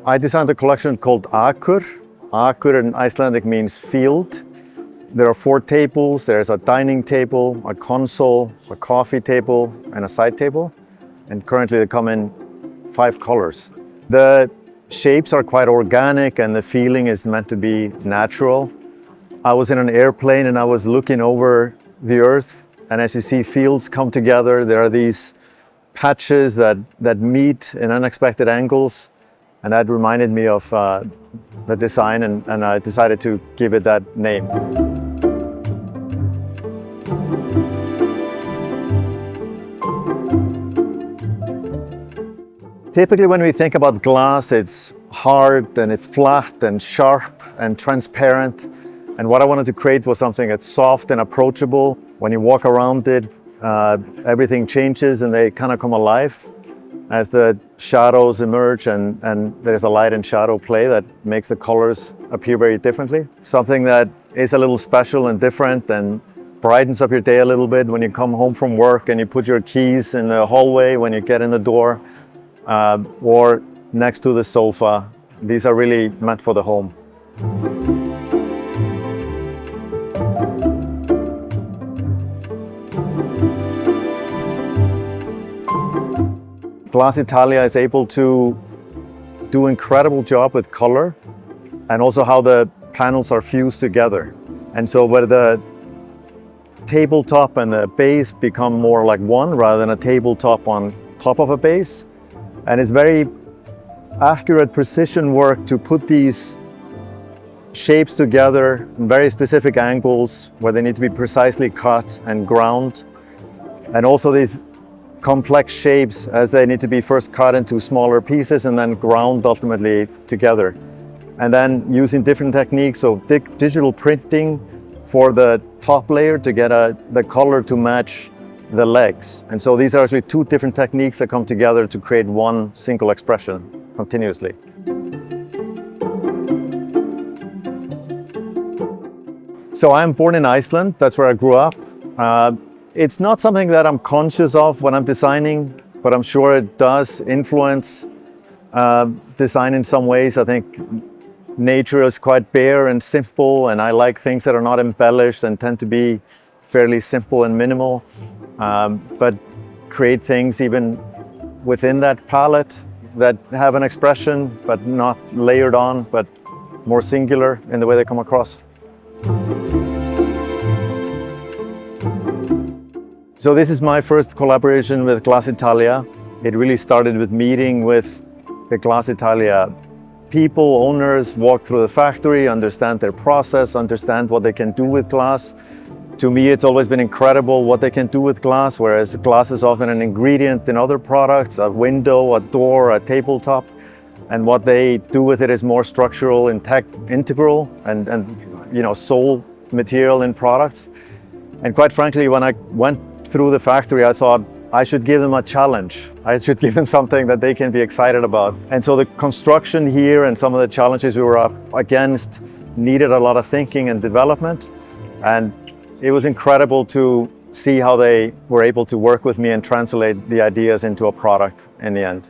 I designed a collection called Akur. Akur in Icelandic means field. There are 4 tables. There's a dining table, a console, a coffee table, and a side table. And currently they come in 5 colors. The shapes are quite organic and the feeling is meant to be natural. I was in an airplane and I was looking over the earth, and as you see fields come together, there are these patches that meet in unexpected angles, and that reminded me of the design, and I decided to give it that name. Typically when we think about glass, it's hard and it's flat and sharp and transparent. And what I wanted to create was something that's soft and approachable. When you walk around it, everything changes and they kind of come alive as the shadows emerge, and there's a light and shadow play that makes the colors appear very differently. Something that is a little special and different and brightens up your day a little bit when you come home from work and you put your keys in the hallway when you get in the door, or next to the sofa. These are really meant for the home. Glass Italia is able to do an incredible job with color and also how the panels are fused together. And so where the tabletop and the base become more like one rather than a tabletop on top of a base. And it's very accurate precision work to put these shapes together in very specific angles where they need to be precisely cut and ground. And also these complex shapes as they need to be first cut into smaller pieces and then ground ultimately together. And then using different techniques, so digital printing for the top layer to get the color to match the legs. And so these are actually 2 different techniques that come together to create one single expression continuously. So I'm born in Iceland, that's where I grew up. It's not something that I'm conscious of when I'm designing, but I'm sure it does influence design in some ways. I think nature is quite bare and simple, and I like things that are not embellished and tend to be fairly simple and minimal, but create things even within that palette that have an expression, but not layered on, but more singular in the way they come across. So this is my first collaboration with Glass Italia. It really started with meeting with the Glass Italia people, owners, walk through the factory, understand their process, understand what they can do with glass. To me, it's always been incredible what they can do with glass, whereas glass is often an ingredient in other products, a window, a door, a tabletop. And what they do with it is more structural, integral, and soul material in products. And quite frankly, when I went through the factory, I thought I should give them a challenge. I should give them something that they can be excited about. And so the construction here and some of the challenges we were up against needed a lot of thinking and development. And it was incredible to see how they were able to work with me and translate the ideas into a product in the end.